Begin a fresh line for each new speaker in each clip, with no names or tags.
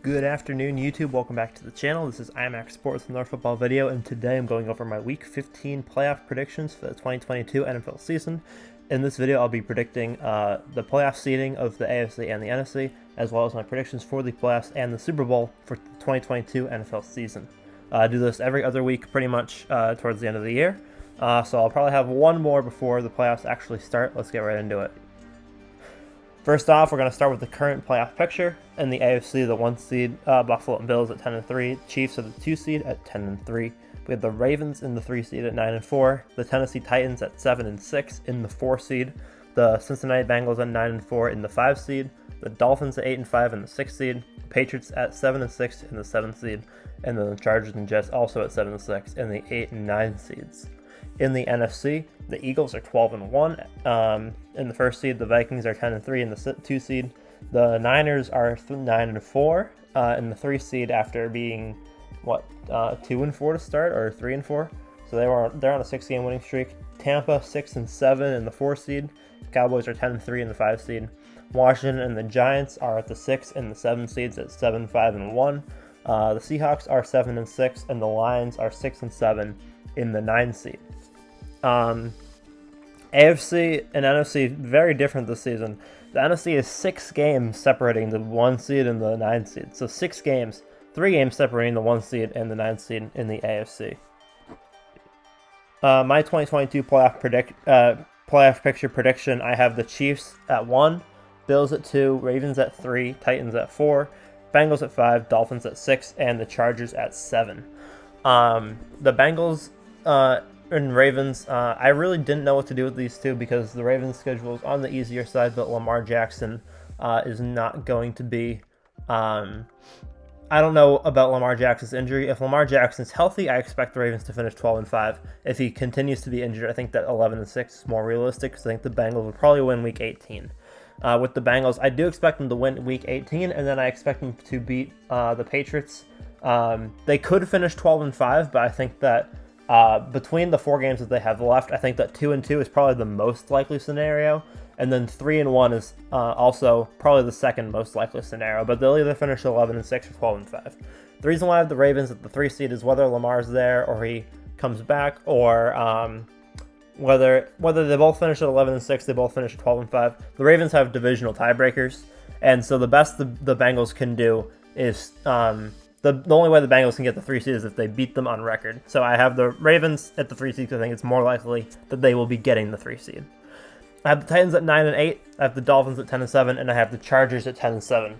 Good afternoon, YouTube. Welcome back to the channel. This is IMAX Sports with another football video, and today I'm going over my Week 15 playoff predictions for the 2022 NFL season. In this video, I'll be predicting the playoff seeding of the AFC and the NFC, as well as my predictions for the playoffs and the Super Bowl for the 2022 NFL season. I do this every other week, pretty much towards the end of the year. So I'll probably have one more before the playoffs actually start. Let's get right into it. First off, we're going to start with the current playoff picture. In the AFC, the 1 seed, Buffalo Bills at 10-3, Chiefs are the 2 seed at 10-3. We have the Ravens in the 3 seed at 9-4, the Tennessee Titans at 7-6 in the 4 seed, the Cincinnati Bengals at 9-4 in the 5 seed, the Dolphins at 8-5 in the 6 seed, the Patriots at 7-6 in the 7 seed, and then the Chargers and Jets also at 7-6 in the 8 and 9 seeds. In the NFC, the Eagles are 12-1 in the 1st seed. The Vikings are 10-3 in the 2 seed. The Niners are 9-4 in the 3 seed after being 2-4 to start, or 3-4. So they're on a 6-game winning streak. Tampa 6-7 in the 4 seed. Cowboys are 10-3 in the 5 seed. Washington and the Giants are at the 6 and the 7 seeds at 7-5-1. The Seahawks are 7-6 and the Lions are 6-7 in the 9 seed. AFC and NFC, very different this season. The NFC is 6 games separating the 1 seed and the 9 seed. So 6 games, 3 games separating the 1 seed and the 9 seed in the AFC. My 2022 playoff picture prediction, I have the Chiefs at 1, Bills at 2, Ravens at 3, Titans at 4, Bengals at 5, Dolphins at 6, and the Chargers at 7. The Bengals and Ravens, I really didn't know what to do with these two because the Ravens' schedule is on the easier side, but Lamar Jackson is not going to be. I don't know about Lamar Jackson's injury. If Lamar Jackson's healthy, I expect the Ravens to finish 12-5. If he continues to be injured, I think that 11-6 is more realistic because I think the Bengals would probably win Week 18. With the Bengals, I do expect them to win Week 18, and then I expect them to beat the Patriots. They could finish 12-5, but I think that between the 4 games that they have left, I think that 2-2 is probably the most likely scenario, and then 3-1 is also probably the second most likely scenario. But they'll either finish 11-6 or 12-5. The reason why I have the Ravens at the 3 seed is whether Lamar's there or he comes back, or whether they both finish at 11-6, they both finish at 12-5. The Ravens have divisional tiebreakers, and so the best the Bengals can do is the only way the Bengals can get the 3 seed is if they beat them on record. So I have the Ravens at the 3 seed because I think it's more likely that they will be getting the 3 seed. I have the Titans at 9-8, I have the Dolphins at 10-7, and I have the Chargers at 10-7.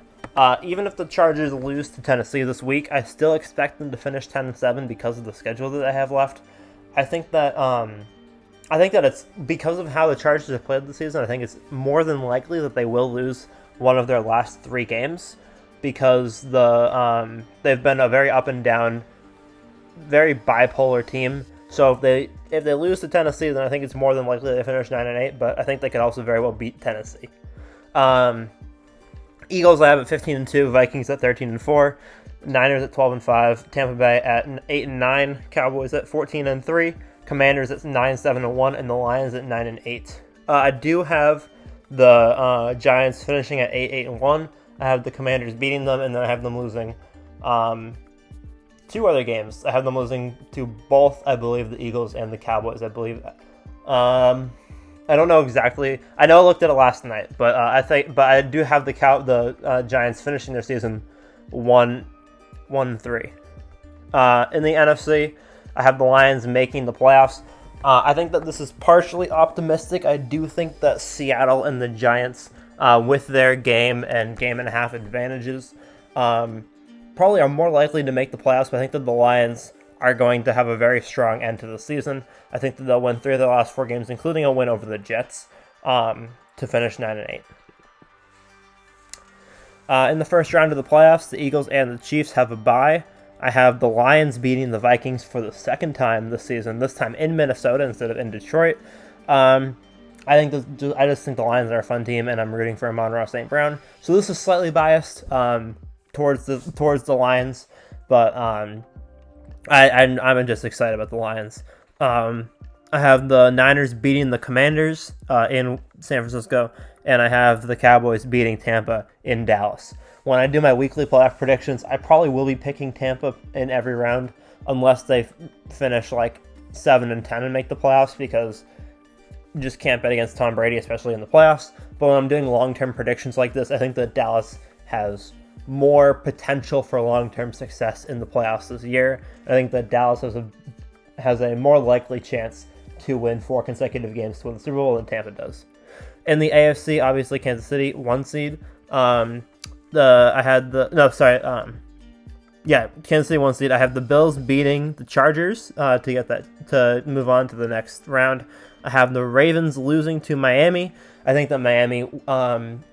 Even if the Chargers lose to Tennessee this week, I still expect them to finish 10-7 because of the schedule that I have left. I think that it's because of how the Chargers have played this season. I think it's more than likely that they will lose one of their last 3 games, because they've been a very up and down, very bipolar team. So if they lose to Tennessee, then I think it's more than likely they finish 9-8. But I think they could also very well beat Tennessee. Eagles I have at 15-2, Vikings at 13-4, Niners at 12-5, Tampa Bay at 8-9, Cowboys at 14-3, Commanders at 9-7-1, and the Lions at 9-8. I do have the Giants finishing at 8-1. I have the Commanders beating them, and then I have them losing 2 other games. I have them losing to both, I believe, the Eagles and the Cowboys, I believe. I don't know exactly. I know I looked at it last night, but I do have the Giants finishing their season 1-3. In the NFC, I have the Lions making the playoffs. I think that this is partially optimistic. I do think that Seattle and the Giants, with their game and game and a half advantages, probably are more likely to make the playoffs, but I think that the Lions are going to have a very strong end to the season. I think that they'll win 3 of their last 4 games, including a win over the Jets, to finish 9-8. In the first round of the playoffs, the Eagles and the Chiefs have a bye. I have the Lions beating the Vikings for the 2nd time this season, this time in Minnesota instead of in Detroit. I just think the Lions are a fun team, and I'm rooting for Amon-Ra St. Brown. So this is slightly biased towards the Lions, but I'm just excited about the Lions. I have the Niners beating the Commanders in San Francisco, and I have the Cowboys beating Tampa in Dallas. when I do my weekly playoff predictions, I probably will be picking Tampa in every round unless they finish like 7-10 and make the playoffs, because you just can't bet against Tom Brady, especially in the playoffs. But when I'm doing long-term predictions like this, I think that Dallas has more potential for long-term success in the playoffs this year. I think that Dallas has a more likely chance to win 4 consecutive games to win the Super Bowl than Tampa does. In the AFC, obviously Kansas City, 1 seed. Kansas City 1 seed. I have the Bills beating the Chargers to move on to the next round. I have the Ravens losing to Miami. I think that Miami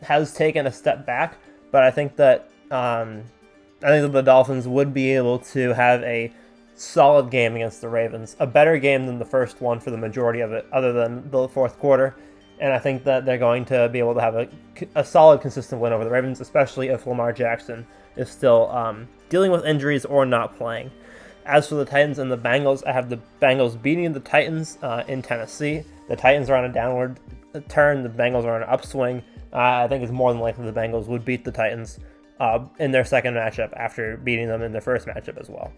has taken a step back, but I think that the Dolphins would be able to have a solid game against the Ravens, a better game than the first one for the majority of it, other than the fourth quarter. And I think that they're going to be able to have a solid, consistent win over the Ravens, especially if Lamar Jackson is still dealing with injuries or not playing. As for the Titans and the Bengals, I have the Bengals beating the Titans in Tennessee. The Titans are on a downward turn. The Bengals are on an upswing. I think it's more than likely the Bengals would beat the Titans in their second matchup after beating them in their first matchup as well.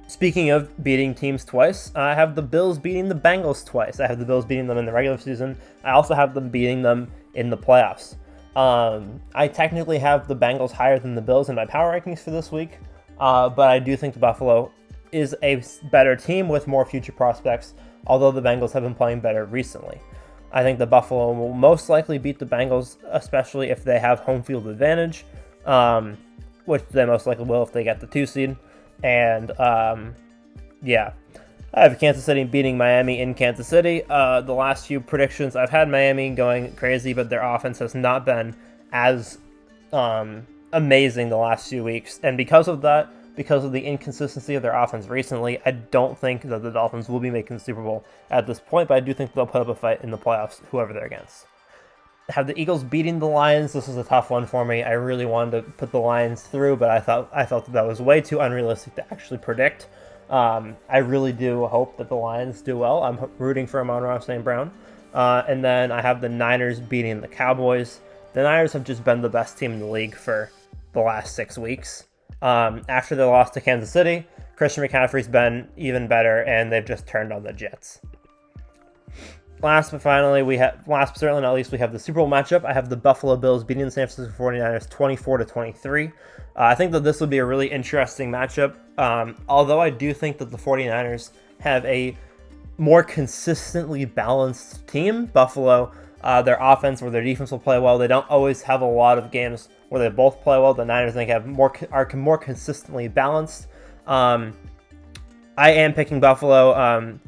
Speaking of beating teams twice, I have the Bills beating the Bengals twice. I have the Bills beating them in the regular season. I also have them beating them in the playoffs. I technically have the Bengals higher than the Bills in my power rankings for this week, but I do think the Buffalo is a better team with more future prospects, although the Bengals have been playing better recently. I think the Buffalo will most likely beat the Bengals, especially if they have home field advantage, which they most likely will if they get the 2 seed. And I have Kansas City beating Miami in Kansas City. The last few predictions, I've had Miami going crazy, but their offense has not been as amazing the last few weeks. And because of that, because of the inconsistency of their offense recently, I don't think that the Dolphins will be making the Super Bowl at this point, but I do think they'll put up a fight in the playoffs, whoever they're against. I have the Eagles beating the Lions. This was a tough one for me. I really wanted to put the Lions through, but I felt that was way too unrealistic to actually predict. I really do hope that the Lions do well. I'm rooting for Amon-Ra St. Brown. And then I have the Niners beating the Cowboys. The Niners have just been the best team in the league for the last 6 weeks. After their loss to Kansas City, Christian McCaffrey's been even better, and they've just turned on the Jets. Last but certainly not least, we have the Super Bowl matchup. I have the Buffalo Bills beating the San Francisco 49ers 24-23. I think that this would be a really interesting matchup. Although I do think that the 49ers have a more consistently balanced team. Buffalo, their offense or their defense will play well. They don't always have a lot of games where they both play well. The Niners, I think, are more consistently balanced. I am picking Buffalo.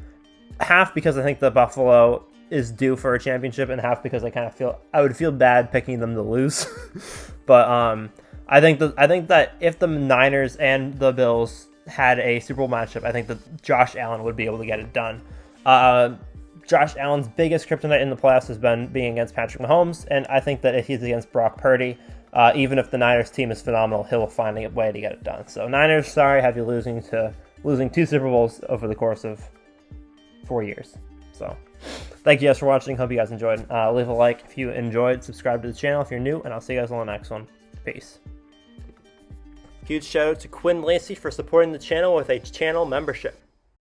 Half because I think that Buffalo is due for a championship, and half because I would feel bad picking them to lose. But I think that if the Niners and the Bills had a Super Bowl matchup, I think that Josh Allen would be able to get it done. Josh Allen's biggest kryptonite in the playoffs has been being against Patrick Mahomes, and I think that if he's against Brock Purdy, even if the Niners team is phenomenal, he'll find a way to get it done. So Niners, sorry, have you losing 2 Super Bowls over the course of 4 years. So thank you guys for watching. Hope you guys enjoyed. Leave a like if you enjoyed. Subscribe to the channel if you're new, and I'll see you guys on the next one. Peace. Huge shout out to Quinn Lacey for supporting the channel with a channel membership.